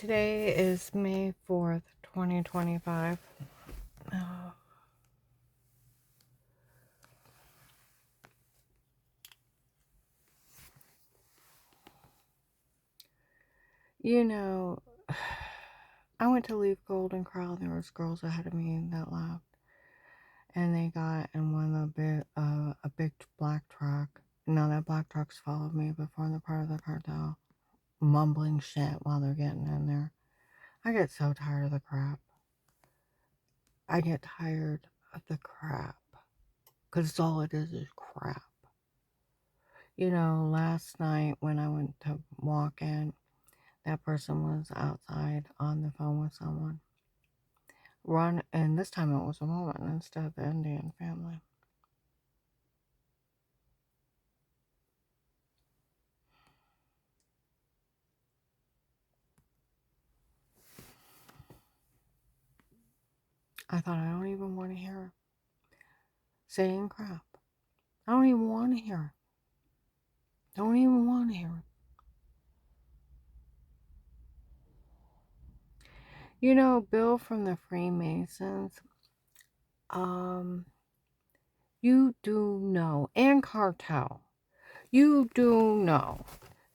Today is May 4th, 2025. Oh, you know, I went to leave Golden Corral. There was girls ahead of me that left, and they got in a big black truck. Now that black truck's followed me before they're part of the cartel, mumbling shit while they're getting in there. I get so tired of the crap. I get tired of the crap, because all it is crap. Last night when I went to walk in, that person was outside on the phone with someone. And this time it was a woman instead of the Indian family. I thought, I don't even want to hear her saying crap. I don't even want to hear her. Don't even want to hear her. Bill from the Freemasons, you do know, and Cartel, you do know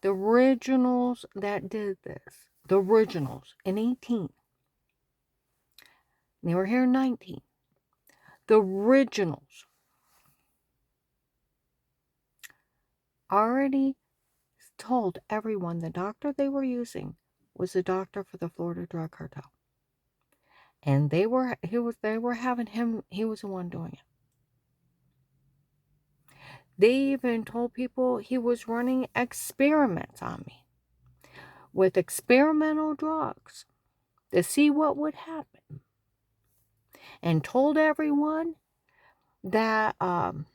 the originals that did this, the originals in 18. They were here in 19. The originals already told everyone the doctor they were using was the doctor for the Florida drug cartel. And they were having him, he was the one doing it. They even told people he was running experiments on me with experimental drugs to see what would happen. And told everyone that no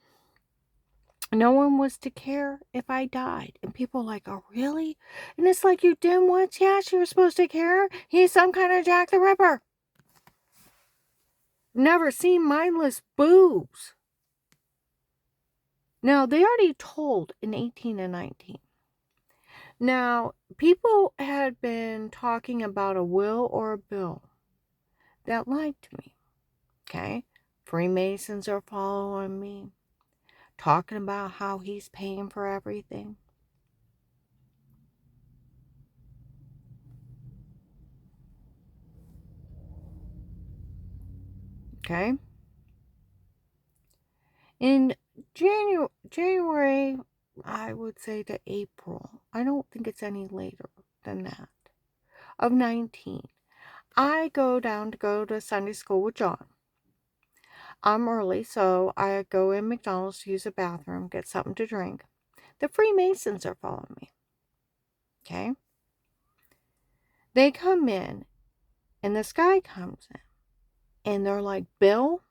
one was to care if I died. And people like, oh, really? And it's like, you dimwits, yes, you're supposed to care. He's some kind of Jack the Ripper. Never seen mindless boobs. Now, they already told in 18 and 19. Now, people had been talking about a will or a bill that lied to me. Okay? Freemasons are following me. Talking about how he's paying for everything. Okay? In January, I would say to April, I don't think it's any later than that, of 19, I go down to go to Sunday school with John. I'm early, so I go in McDonald's to use the bathroom, get something to drink. The Freemasons are following me. Okay? They come in, and this guy comes in, and they're like, Bill,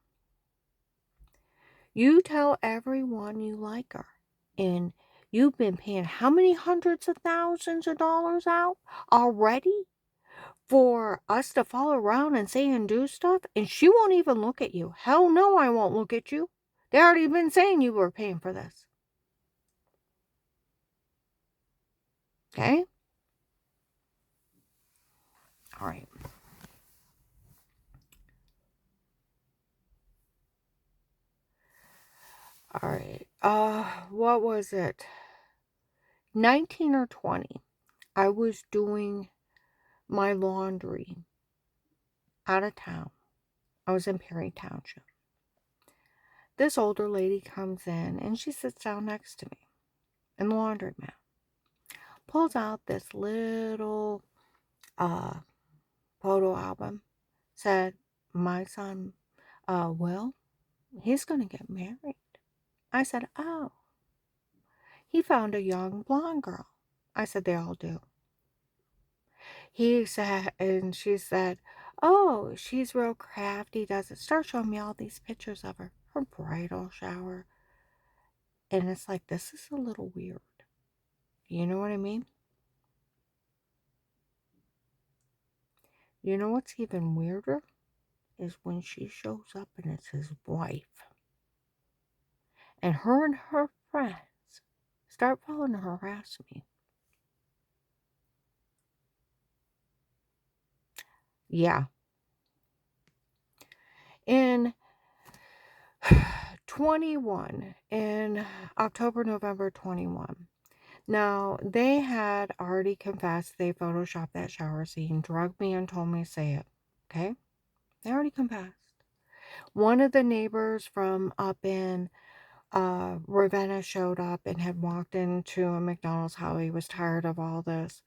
you tell everyone you like her. And you've been paying how many hundreds of thousands of dollars out already for us to follow around and say and do stuff? And she won't even look at you. Hell no, I won't look at you. They already been saying you were paying for this. Okay? All right. All right. What was it? 19 or 20. I was doing my laundry out of town. I was in Perry Township. This older lady comes in and she sits down next to me in the laundromat. Pulls out this little photo album. Said, my son, Will, he's going to get married. I said, oh. He found a young blonde girl. I said, they all do. He said, and she said, oh, she's real crafty, does it? Start showing me all these pictures of her bridal shower. And it's like, this is a little weird. You know what I mean? You know what's even weirder? Is when she shows up and it's his wife. And her friends start following to harass me. Yeah. In 21, in October, November 21. Now, they had already confessed they photoshopped that shower scene, drugged me, and told me to say it. Okay? They already confessed. One of the neighbors from up in Ravenna showed up and had walked into a McDonald's, how he was tired of all this,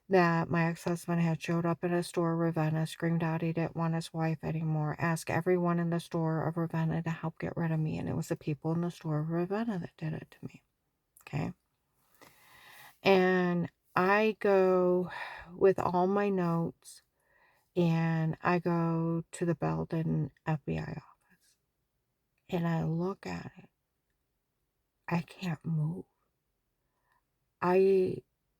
that my ex-husband had showed up in a store, Ravenna, screamed out he didn't want his wife anymore, asked everyone in the store of Ravenna to help get rid of me, and it was the people in the store of Ravenna that did it to me. Okay? And I go with all my notes, and I go to the Belden FBI office, and I look at it. I can't move. I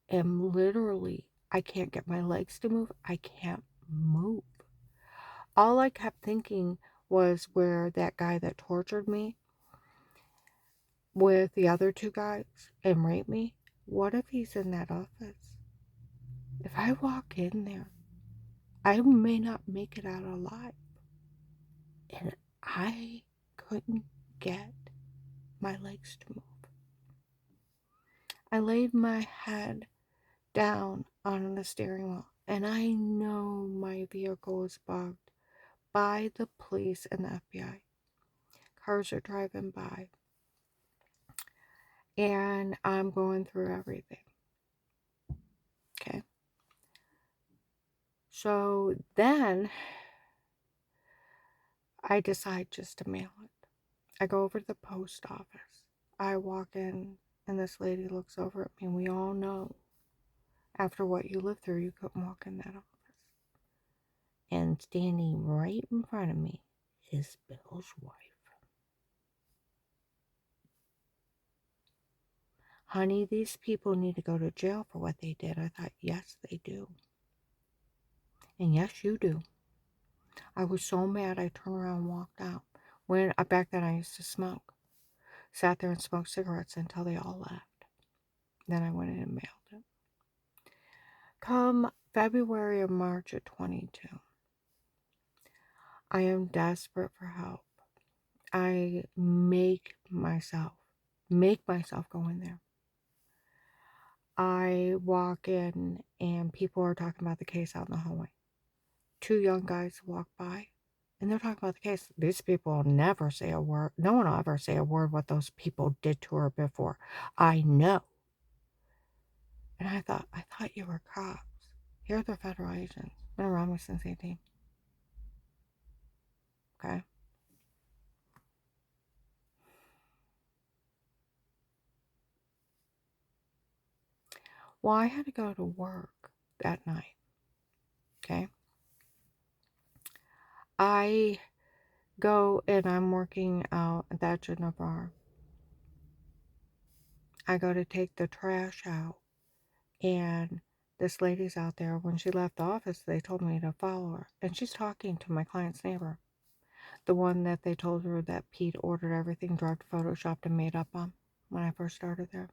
am literally, I can't get my legs to move. I can't move. All I kept thinking was where that guy that tortured me with the other two guys and raped me, what if he's in that office? If I walk in there, I may not make it out alive. And I couldn't get my legs to move. I laid my head down on the steering wheel, and I know my vehicle was bugged by the police and the FBI. Cars are driving by, and I'm going through everything. Okay. So then I decide just to mail it. I go over to the post office. I walk in, and this lady looks over at me, and we all know after what you lived through, you couldn't walk in that office. And standing right in front of me is Bill's wife. Honey, these people need to go to jail for what they did. I thought, yes, they do. And yes, you do. I was so mad I turned around and walked out. Back then I used to smoke. Sat there and smoked cigarettes until they all left. Then I went in and mailed it. Come February or March of 22, I am desperate for help. I make myself go in there. I walk in and people are talking about the case out in the hallway. Two young guys walk by and they're talking about the case. These people will never say a word. No one will ever say a word what those people did to her before. I know. And I thought you were cops. Here they're federal agents. Been around me since 18. Okay? Well, I had to go to work that night. Okay? I go and I'm working out at that Gina bar. I go to take the trash out, and this lady's out there. When she left the office, they told me to follow her, and she's talking to my client's neighbor, the one that they told her that Pete ordered everything drugged, photoshopped, and made up on when I first started there.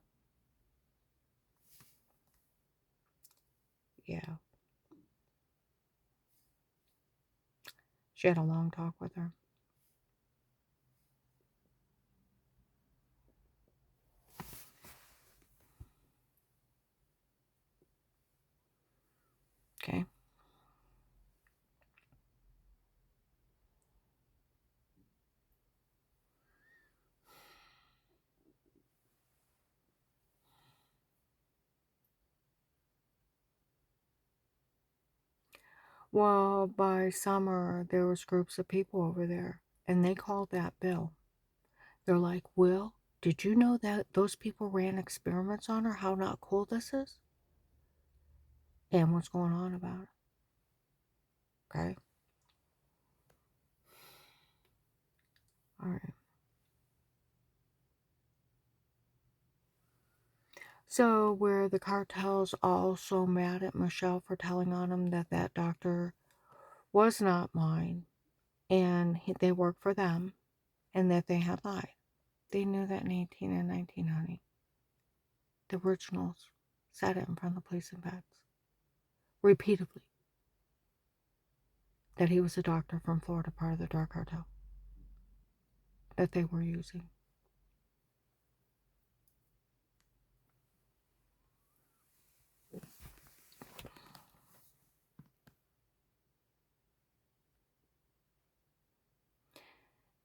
Yeah. She had a long talk with her. Okay. Well, by summer, there was groups of people over there, and they called that Bill. They're like, Will, did you know that those people ran experiments on her? How not cool this is? And what's going on about it? Okay. All right. So, where the cartel's all so mad at Michelle for telling on him that that doctor was not mine, and they worked for them, and that they had lied. They knew that in 18 and 19, honey. The originals said it in front of the police and vets. Repeatedly. that he was a doctor from Florida, part of the drug cartel that they were using.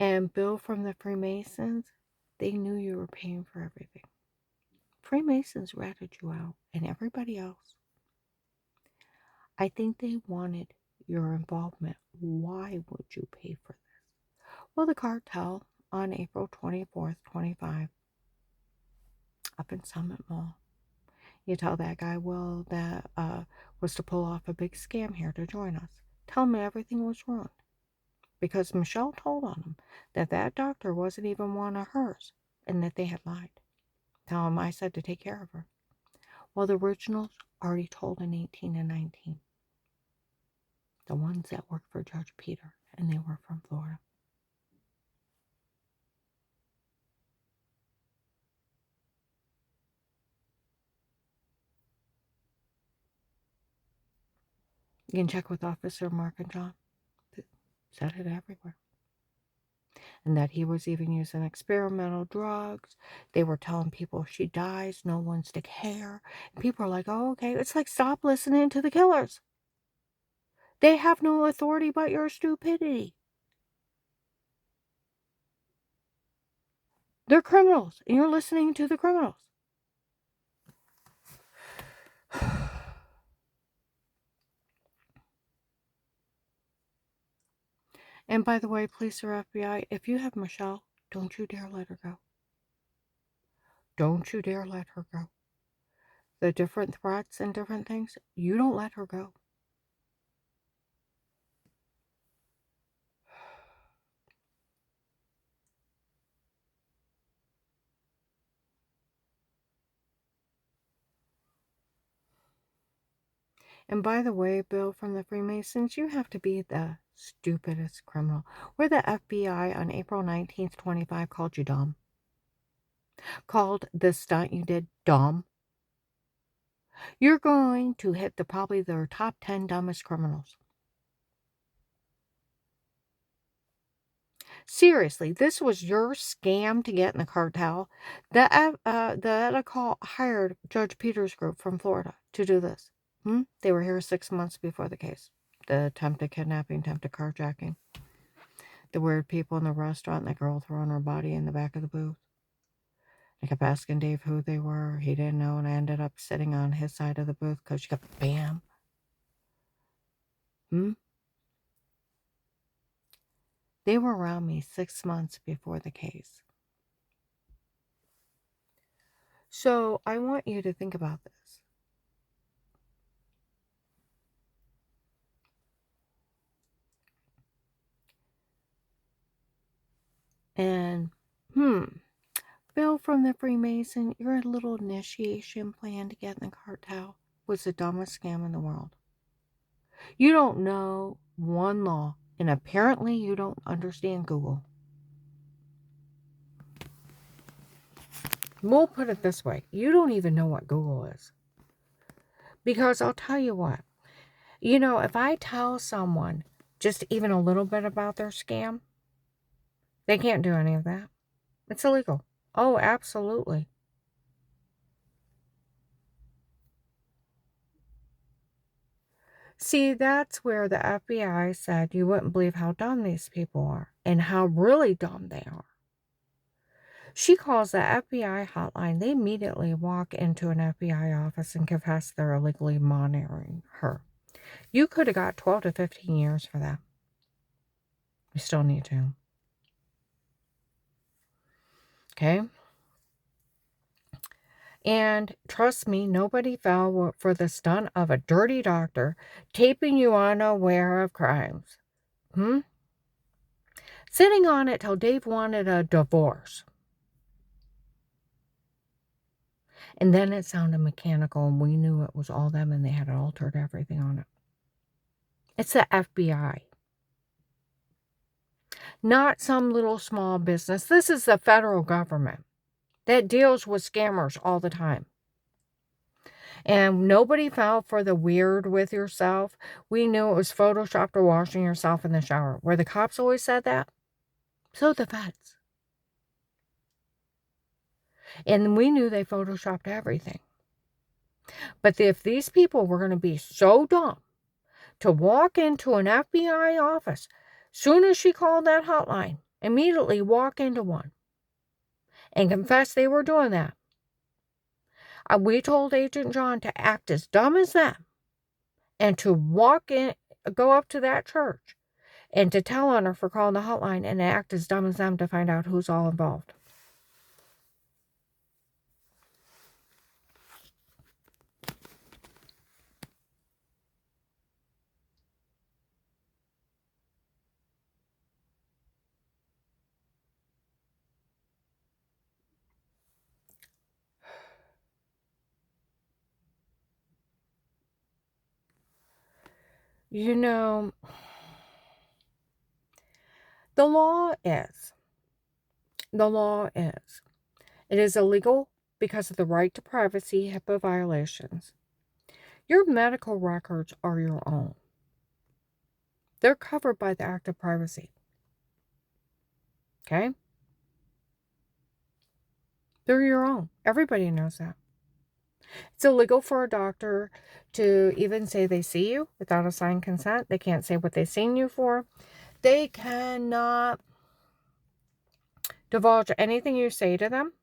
And Bill from the Freemasons, they knew you were paying for everything. Freemasons ratted you out, and everybody else. I think they wanted your involvement. Why would you pay for this? Well, the cartel on April 24th, 25, up in Summit Mall. You tell that guy, well, that was to pull off a big scam here to join us. Tell him everything was ruined. Because Michelle told on him that that doctor wasn't even one of hers and that they had lied. Tell him I said to take care of her. Well, the originals already told in 18 and 19. The ones that worked for Judge Peter, and they were from Florida. You can check with Officer Mark and John. Said it everywhere. And that he was even using experimental drugs. They were telling people if she dies, no one's to care. And people are like, oh, okay. It's like, stop listening to the killers. They have no authority but your stupidity. They're criminals, and you're listening to the criminals. And by the way, police or FBI, if you have Michelle, don't you dare let her go. Don't you dare let her go. The different threats and different things, you don't let her go. And by the way, Bill from the Freemasons, you have to be the stupidest criminal. Where the FBI on April 19th, 25 called you dumb. Called the stunt you did dumb. You're going to hit probably their top 10 dumbest criminals. Seriously, this was your scam to get in the cartel. The Etical hired Judge Peters' group from Florida to do this. They were here 6 months before the case. The attempted kidnapping, attempted carjacking. The weird people in the restaurant, and the girl throwing her body in the back of the booth. I kept asking Dave who they were. He didn't know, and I ended up sitting on his side of the booth because she got bam. They were around me 6 months before the case. So I want you to think about this. And, Bill from the Freemason, your little initiation plan to get in the cartel was the dumbest scam in the world. You don't know one law, and apparently you don't understand Google. We'll put it this way. You don't even know what Google is. Because I'll tell you what. If I tell someone just even a little bit about their scam, they can't do any of that. It's illegal. Oh, absolutely. See, that's where the FBI said you wouldn't believe how dumb these people are and how really dumb they are. She calls the FBI hotline. They immediately walk into an FBI office and confess they're illegally monitoring her. You could have got 12 to 15 years for that. You still need to. Okay? And trust me, nobody fell for the stunt of a dirty doctor taping you unaware of crimes. Sitting on it till Dave wanted a divorce. And then it sounded mechanical, and we knew it was all them, and they had altered everything on it. It's the FBI. Not some little small business. This is the federal government that deals with scammers all the time. And nobody fell for the weird with yourself. We knew it was photoshopped or washing yourself in the shower. Where the cops always said that, so the feds. And we knew they photoshopped everything. But if these people were going to be so dumb to walk into an FBI office, soon as she called that hotline, immediately walk into one and confess they were doing that, we told Agent John to act as dumb as them and to walk in, go up to that church and to tell on her for calling the hotline and act as dumb as them to find out who's all involved. You know, the law is, it is illegal because of the right to privacy, HIPAA violations. Your medical records are your own. They're covered by the Act of Privacy. Okay? They're your own. Everybody knows that. It's illegal for a doctor to even say they see you without a signed consent. They can't say what they've seen you for. They cannot divulge anything you say to them.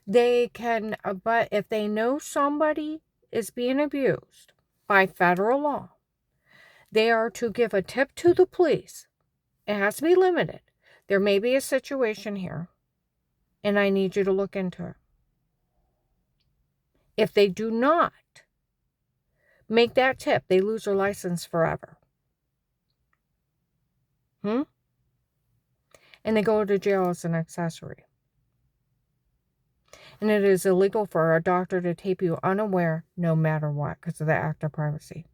They can, but if they know somebody is being abused by federal law, they are to give a tip to the police. It has to be limited. There may be a situation here, and I need you to look into it. If they do not make that tip, they lose their license forever. And they go to jail as an accessory. And it is illegal for a doctor to tape you unaware no matter what because of the Act of Privacy.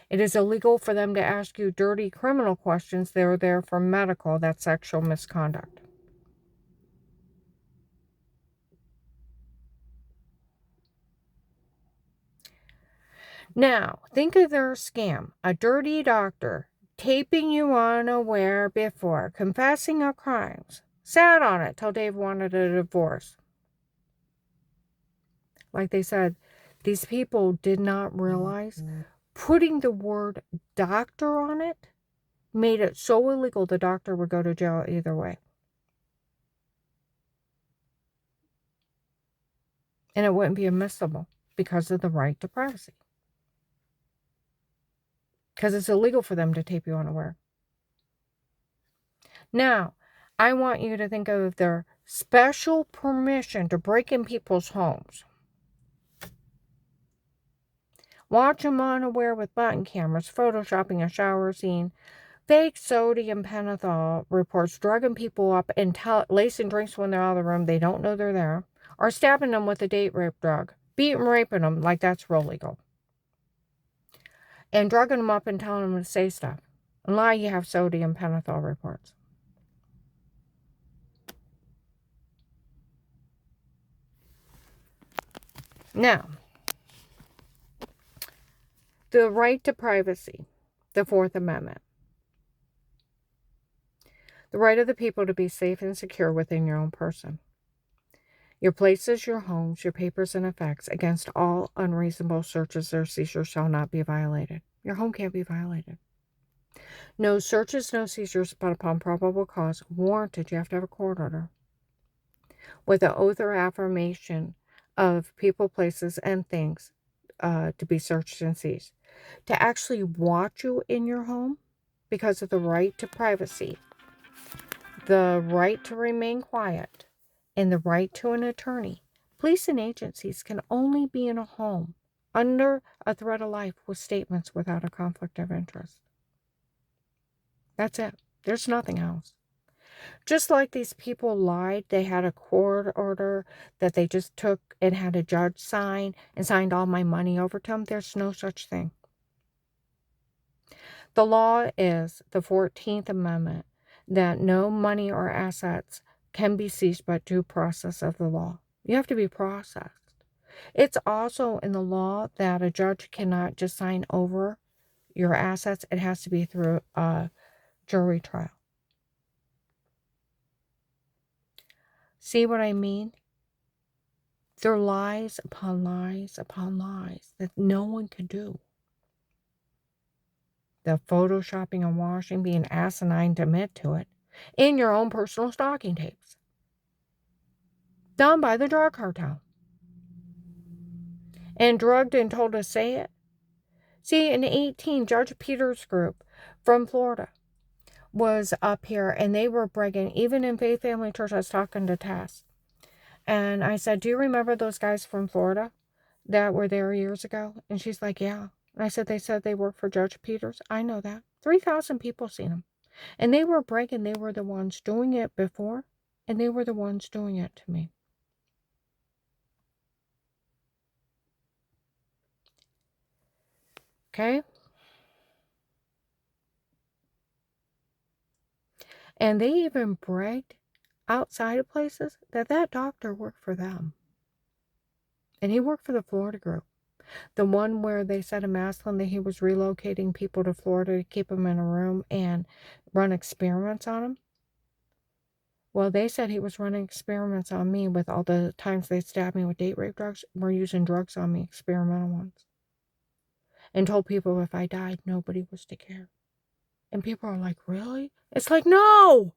It is illegal for them to ask you dirty criminal questions. They're there for medical. That's sexual misconduct. Now, think of their scam. A dirty doctor taping you unaware before, confessing of crimes. Sat on it till Dave wanted a divorce. Like they said, these people did not realize putting the word doctor on it made it so illegal the doctor would go to jail either way. And it wouldn't be admissible because of the right to privacy. Because it's illegal for them to tape you unaware. Now, I want you to think of their special permission to break in people's homes. Watch them unaware with button cameras, photoshopping a shower scene, fake sodium pentothal reports, drugging people up and lacing drinks when they're out of the room. They don't know they're there. Or stabbing them with a date rape drug. Beating, raping them like that's real legal. And drugging them up and telling them to say stuff. And lie you have sodium pentothal reports. Now, the right to privacy, the Fourth Amendment. The right of the people to be safe and secure within your own person. Your places, your homes, your papers and effects against all unreasonable searches or seizures shall not be violated. Your home can't be violated. No searches, no seizures, but upon probable cause warranted. You have to have a court order. With an oath or affirmation of people, places, and things to be searched and seized. To actually watch you in your home because of the right to privacy, the right to remain quiet, and the right to an attorney. Police and agencies can only be in a home under a threat of life with statements without a conflict of interest. That's it. There's nothing else. Just like these people lied, they had a court order that they just took and had a judge sign and signed all my money over to them. There's no such thing. The law is the 14th Amendment that no money or assets can be seized by due process of the law. You have to be processed. It's also in the law that a judge cannot just sign over your assets. It has to be through a jury trial. See what I mean? There are lies upon lies upon lies that no one could do. The photoshopping and washing, being asinine to admit to it, in your own personal stalking tapes. Done by the drug cartel. And drugged and told to say it. See, in 18, Judge Peters' group from Florida was up here, and they were bragging, even in Faith Family Church. I was talking to Tess, and I said, do you remember those guys from Florida that were there years ago? And she's like, yeah. And I said, they said they work for Judge Peters. I know that. 3,000 people seen them. And they were bragging they were the ones doing it before, and they were the ones doing it to me. Okay? And they even bragged outside of places that doctor worked for them. And he worked for the Florida group. The one where they said in Maslin that he was relocating people to Florida to keep them in a room and run experiments on them. Well, they said he was running experiments on me with all the times they stabbed me with date rape drugs. Were using drugs on me, experimental ones. And told people if I died, nobody was to care. And people are like, really? It's like, no!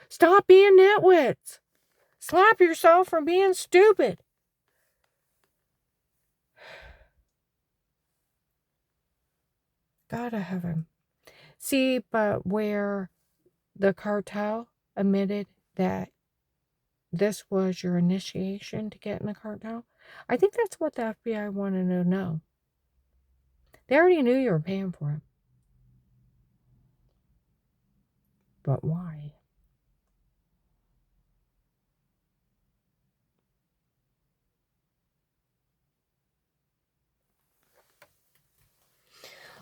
Stop being nitwits! Slap yourself for being stupid! God of heaven. See, but where the cartel admitted that this was your initiation to get in the cartel, I think that's what the FBI wanted to know. They already knew you were paying for it. But why?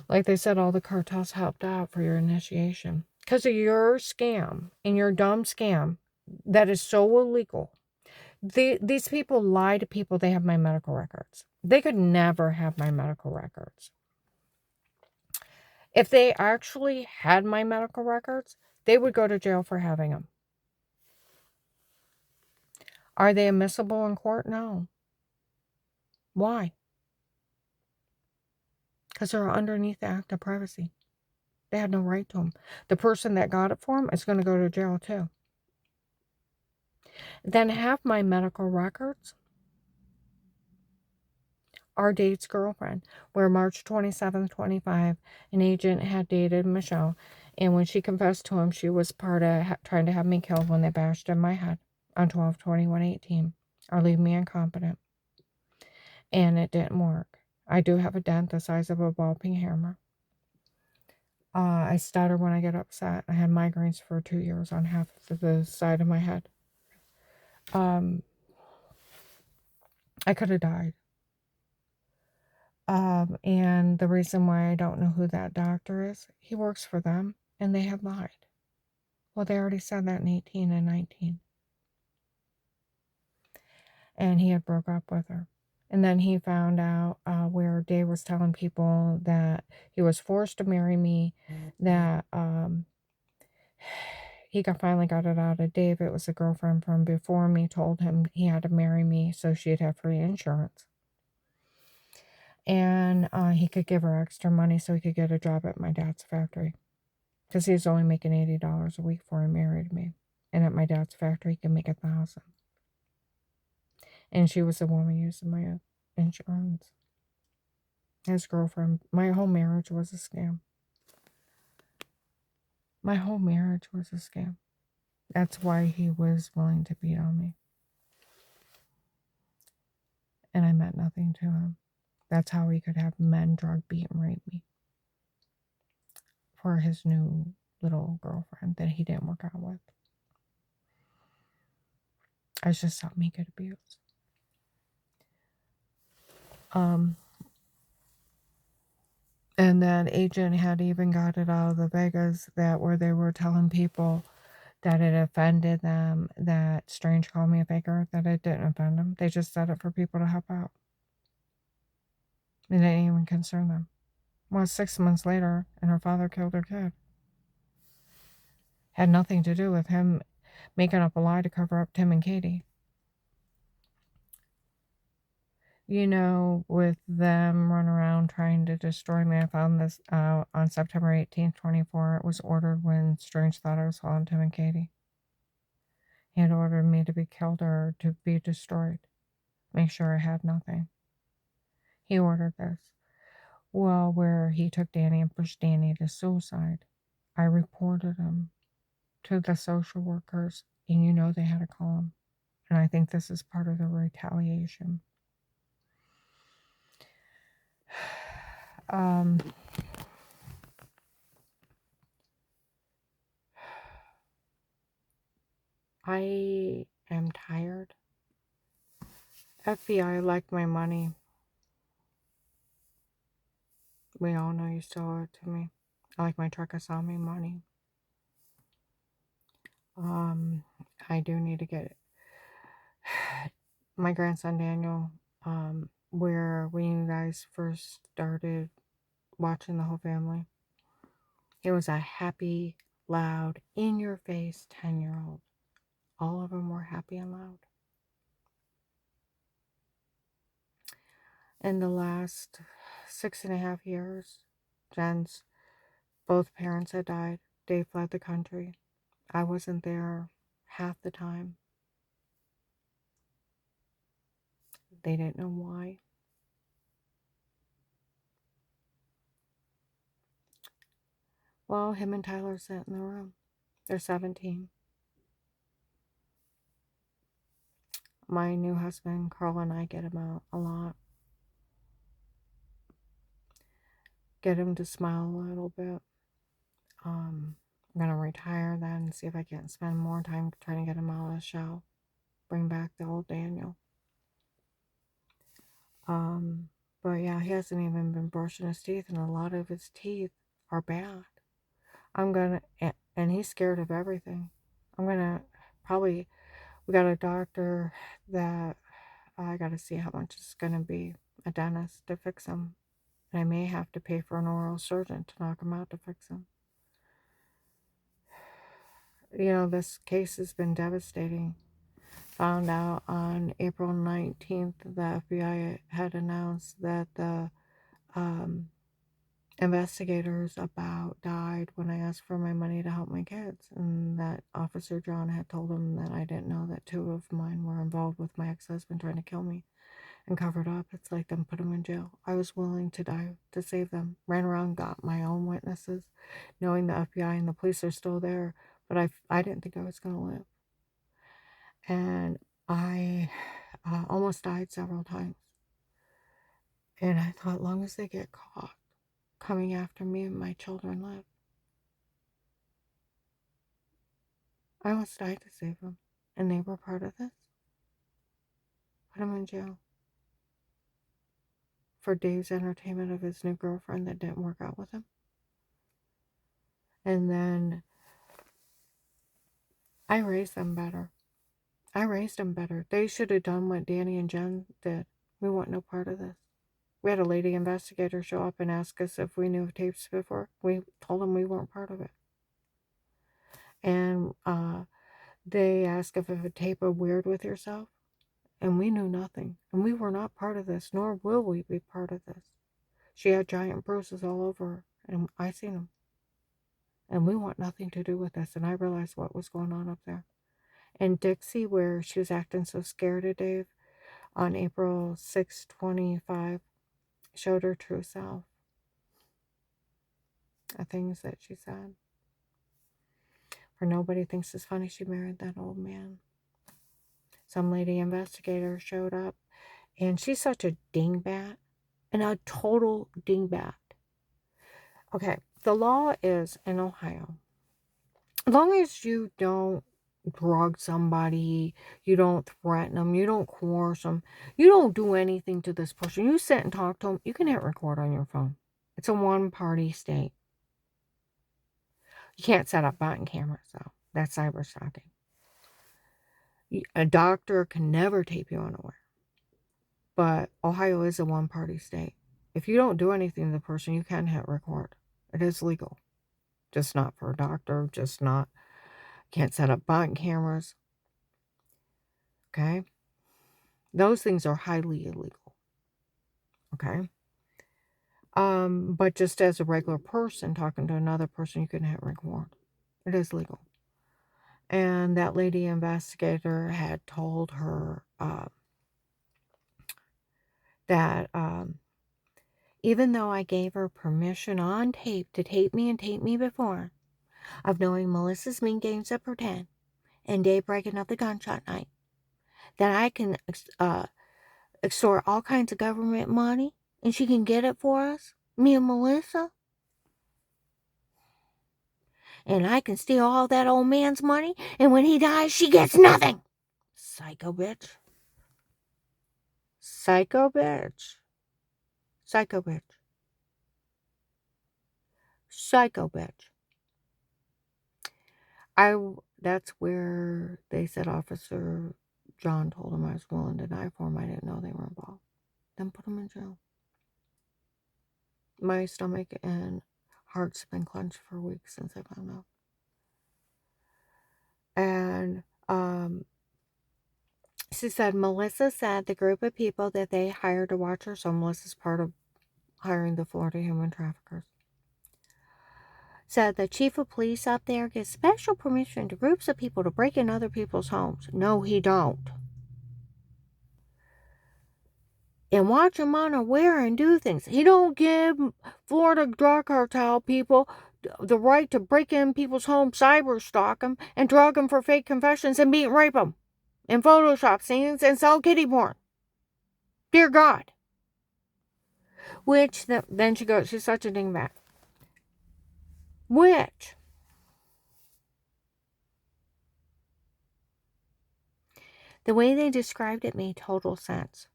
Like they said, all the cartels helped out for your initiation. Because of your scam and your dumb scam that is so illegal. These people lie to people they have my medical records. They could never have my medical records. If they actually had my medical records, they would go to jail for having them. Are they admissible in court? No. Why? Because they're underneath the Act of Privacy. They had no right to them. The person that got it for them is going to go to jail too. Then have my medical records. Our date's girlfriend, where March 27th, 25, an agent had dated Michelle, and when she confessed to him, she was part of trying to have me killed when they bashed in my head on 12/21/18, or leave me incompetent. And it didn't work. I do have a dent the size of a ball peen hammer. I stutter when I get upset. I had migraines for 2 years on half of the side of my head. I could have died. And the reason why I don't know who that doctor is, he works for them, and they have lied. Well, they already said that in 18 and 19. And he had broke up with her. And then he found out where Dave was telling people that he was forced to marry me, that he finally got it out of Dave. It was a girlfriend from before me told him he had to marry me so she'd have free insurance. And he could give her extra money so he could get a job at my dad's factory. Because he was only making $80 a week before he married me. And at my dad's factory, he could make $1,000. And she was the woman using my insurance. His girlfriend. My whole marriage was a scam. My whole marriage was a scam. That's why he was willing to beat on me. And I meant nothing to him. That's how he could have men drug, beat, and rape me. For his new little girlfriend that he didn't work out with. I was just something he could abuse. And that agent had even got it out of the Vegas that where they were telling people that it offended them, that Strange called me a faker, that it didn't offend them. They just said it for people to help out. It didn't even concern them. Well, 6 months later, and her father killed her kid. Had nothing to do with him making up a lie to cover up Tim and Katie. You know, with them running around trying to destroy me, I found this on September 18th, 24. It was ordered when Strange thought I was following Tim and Katie. He had ordered me to be killed or to be destroyed. Make sure I had nothing. He ordered this. Well, where he took Danny and pushed Danny to suicide, I reported him to the social workers, and you know they had to call him. And I think this is part of the retaliation. I am tired. FBI like my money. We all know you still owe it to me. I like my Trekasami money. I do need to get it. My grandson Daniel, where when you guys first started watching the whole family, he was a happy, loud, in-your-face 10-year-old. All of them were happy and loud. In the last 6.5 years, Jen's both parents had died. They fled the country. I wasn't there half the time. They didn't know why. Well, him and Tyler sat in the room. They're 17. My new husband, Carl, and I get him out a lot. Get him to smile a little bit. I'm going to retire then and see if I can spend more time trying to get him out of the shell. Bring back the old Daniel. But yeah, he hasn't even been brushing his teeth, and a lot of his teeth are bad. And he's scared of everything. I'm gonna probably, we got a doctor that I gotta see how much it's gonna be, a dentist to fix him. And I may have to pay for an oral surgeon to knock him out to fix him. You know, this case has been devastating. Found out on April 19th, the FBI had announced that the investigators about died when I asked for my money to help my kids, and that Officer John had told them that I didn't know that 2 of mine were involved with my ex-husband trying to kill me and covered up. It's like them put them in jail. I was willing to die to save them. Ran around, got my own witnesses, knowing the FBI and the police are still there, but I didn't think I was going to live. And I almost died several times. And I thought, long as they get caught coming after me and my children live. I almost died to save them, and they were part of this. Put him in jail for Dave's entertainment of his new girlfriend that didn't work out with him. And then I raised them better. They should have done what Danny and Jen did. We want no part of this. We had a lady investigator show up and ask us if we knew of tapes before. We told them we weren't part of it. And they asked if a tape of Weird With Yourself. And we knew nothing. And we were not part of this, nor will we be part of this. She had giant bruises all over her, and I seen them. And we want nothing to do with this. And I realized what was going on up there. And Dixie, where she was acting so scared of Dave, on April 6, 25, showed her true self. The things that she said. For nobody thinks it's funny she married that old man. Some lady investigator showed up, and she's such a dingbat, and a total dingbat. Okay, the law is in Ohio. As long as you don't drug somebody, you don't threaten them, you don't coerce them, you don't do anything to this person, you sit and talk to them, you can hit record on your phone. It's a one-party state. You can't set up button cameras, though. That's cyber stalking. A doctor can never tape you unaware. But Ohio is a one-party state. If you don't do anything to the person, you can hit record. It is legal. Just not for a doctor, just not, can't set up body cameras. Okay? Those things are highly illegal. Okay? But just as a regular person talking to another person, you can hit record. It is legal. And that lady investigator had told her that even though I gave her permission on tape to tape me and tape me before, of knowing Melissa's mean games at pretend and Dave breaking up the gunshot night, that I can extort all kinds of government money and she can get it for us, me and Melissa, and I can steal all that old man's money, and when he dies, she gets nothing. Psycho bitch. Psycho bitch. Psycho bitch. Psycho bitch. That's where they said Officer John told him I was willing to die for him. I didn't know they were involved. Then put him in jail. My stomach and heart's have been clenched for weeks since I found out. And she said Melissa said the group of people that they hired to watch her, so Melissa's part of hiring the Florida human traffickers, said the chief of police up there gives special permission to groups of people to break in other people's homes. No, he don't. And watch them unaware and do things. He don't give Florida drug cartel people the right to break in people's homes, cyber stalk them, and drug them for fake confessions and beat and rape them, and Photoshop scenes and sell kitty porn. Dear God. Which, then she goes, she's such a dingbat. Which, the way they described it made total sense.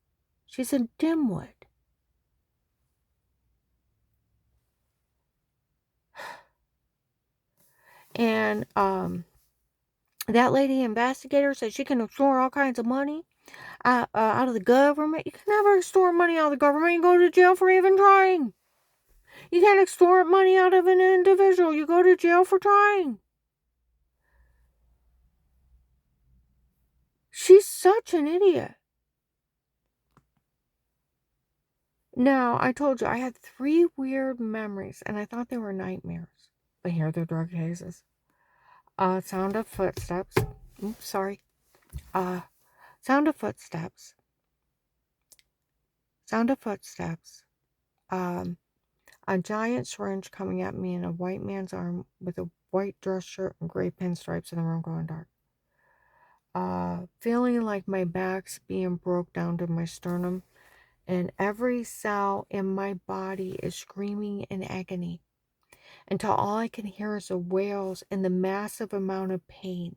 She's a dimwit. And that lady investigator said she can extort all kinds of money out of the government. You can never extort money out of the government. You go to jail for even trying. You can't extort money out of an individual. You go to jail for trying. She's such an idiot. Now, I told you I had 3 weird memories, and I thought they were nightmares. But here they're drug cases. Sound of footsteps. Oops, sorry. Sound of footsteps. Sound of footsteps. A giant syringe coming at me in a white man's arm with a white dress shirt and gray pinstripes in the room going dark. Feeling like my back's being broke down to my sternum, and every cell in my body is screaming in agony until all I can hear is the wails and the massive amount of pain.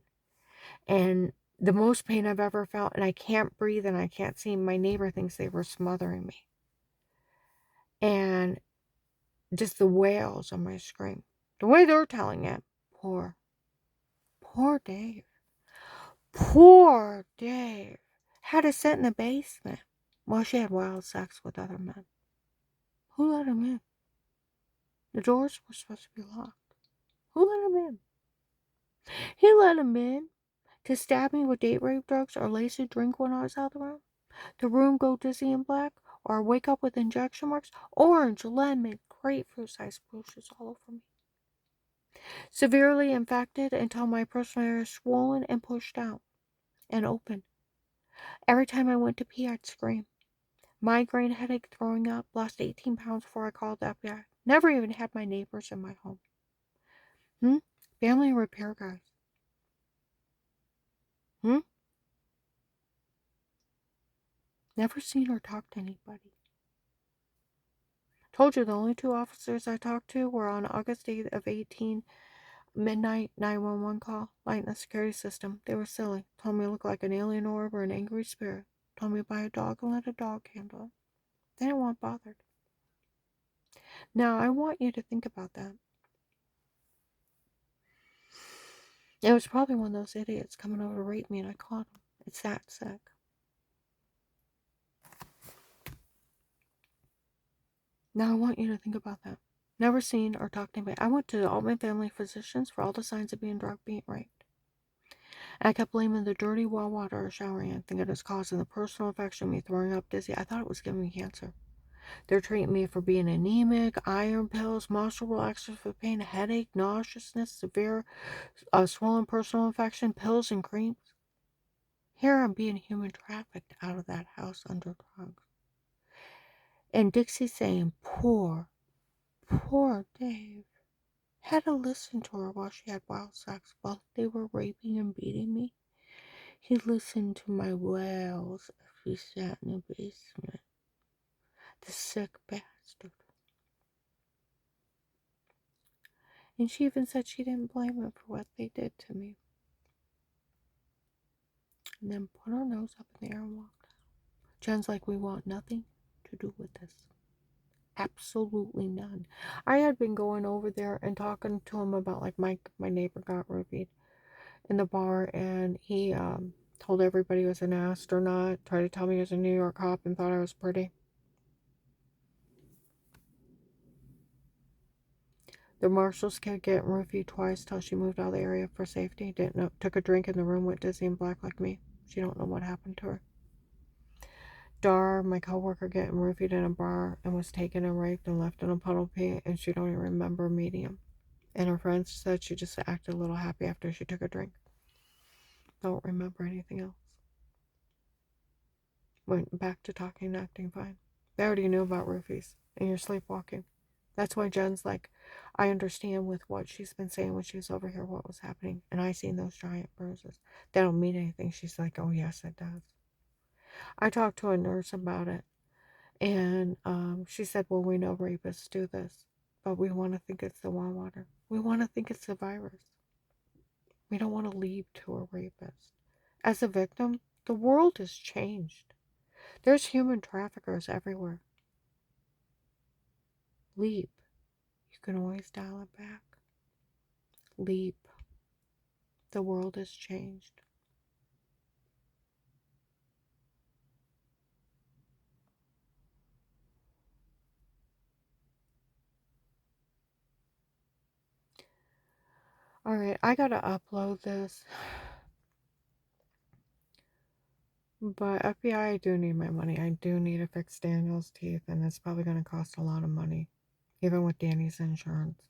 And the most pain I've ever felt, and I can't breathe and I can't see. My neighbor thinks they were smothering me. And just the wails of my scream. The way they're telling it. Poor Dave. Poor Dave. Had to sit in the basement while she had wild sex with other men. Who let him in? The doors were supposed to be locked. Who let him in? He let him in to stab me with date rape drugs or lace a drink when I was out of the room. The room go dizzy and black, or wake up with injection marks, orange, lemon, grapefruit-sized bruises all over me. Severely infected until my personal area is swollen and pushed out and open. Every time I went to pee, I'd scream. Migraine, headache, throwing up, lost 18 pounds before I called the FBI. Never even had my neighbors in my home. Family repair guys. Never seen or talked to anybody. Told you the only 2 officers I talked to were on August 8th of 18, midnight 911 call, lighting the security system. They were silly. Told me I looked like an alien orb or an angry spirit. Told me to buy a dog and let a dog handle it. They didn't want bothered. Now, I want you to think about that. It was probably one of those idiots coming over to rape me, and I caught him. It's that sick. Now I want you to think about that. Never seen or talked to anybody. I went to all my family physicians for all the signs of being drugged, being raped. And I kept blaming the dirty well water I was showering in, thinking it was causing the personal infection, me throwing up dizzy. I thought it was giving me cancer. They're treating me for being anemic, iron pills, muscle relaxers for pain, headache, nauseousness, severe swollen personal infection, pills and creams. Here I'm being human trafficked out of that house under drugs. And Dixie saying, poor Dave. Had to listen to her while she had wild sex while they were raping and beating me. He listened to my wails as we sat in the basement. The sick bastard. And she even said she didn't blame him for what they did to me. And then put her nose up in the air and walked out. Jen's like, we want nothing to do with this. Absolutely none. I had been going over there and talking to him about, like, my neighbor got roofied in the bar, and he told everybody he was an astronaut, tried to tell me he was a New York cop, and thought I was pretty. The marshal's kid getting roofied twice till she moved out of the area for safety. Didn't know. Took a drink in the room, went dizzy and black like me. She don't know what happened to her. Dar, my coworker, getting roofied in a bar and was taken and raped and left in a puddle of pee, and she don't even remember meeting him. And her friends said she just acted a little happy after she took a drink. Don't remember anything else. Went back to talking and acting fine. They already knew about roofies, and you're sleepwalking. That's why Jen's like, I understand with what she's been saying when she was over here what was happening, and I seen those giant bruises. They don't mean anything. She's like, oh yes, it does. I talked to a nurse about it, and she said, well, we know rapists do this, but we want to think it's the well water. We want to think it's the virus. We don't want to lead to a rapist. As a victim, the world has changed. There's human traffickers everywhere. Leap. You can always dial it back. Leap. The world has changed. Alright, I gotta upload this. But FBI, I do need my money. I do need to fix Daniel's teeth, and it's probably gonna cost a lot of money. Even with Danny's insurance.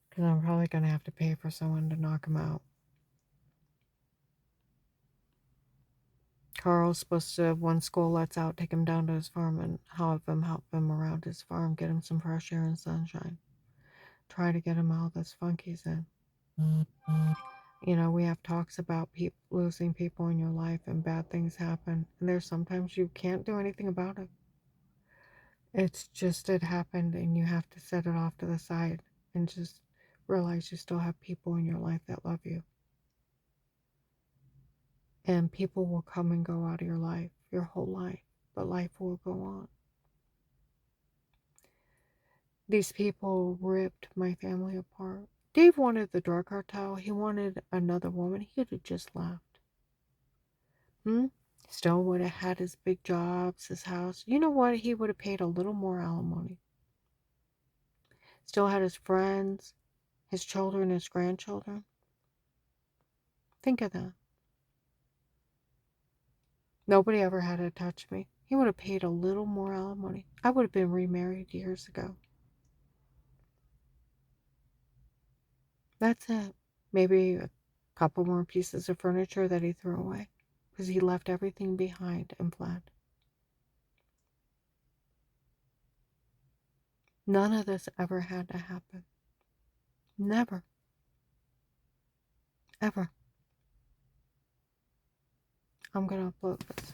Because I'm probably gonna have to pay for someone to knock him out. Carl's supposed to, when school lets out, take him down to his farm and help him around his farm, get him some fresh air and sunshine. Try to get him out of this funk he's in. You know, we have talks about losing people in your life and bad things happen. And there's sometimes you can't do anything about it. It's just it happened, and you have to set it off to the side and just realize you still have people in your life that love you. And people will come and go out of your life, your whole life, but life will go on. These people ripped my family apart. Dave wanted the drug cartel. He wanted another woman. He could have just left. Still would have had his big jobs, his house. You know what? He would have paid a little more alimony. Still had his friends, his children, his grandchildren. Think of that. Nobody ever had to touch me. He would have paid a little more alimony. I would have been remarried years ago. That's it. Maybe a couple more pieces of furniture that he threw away. Because he left everything behind and fled. None of this ever had to happen. Never. Ever. I'm going to upload this.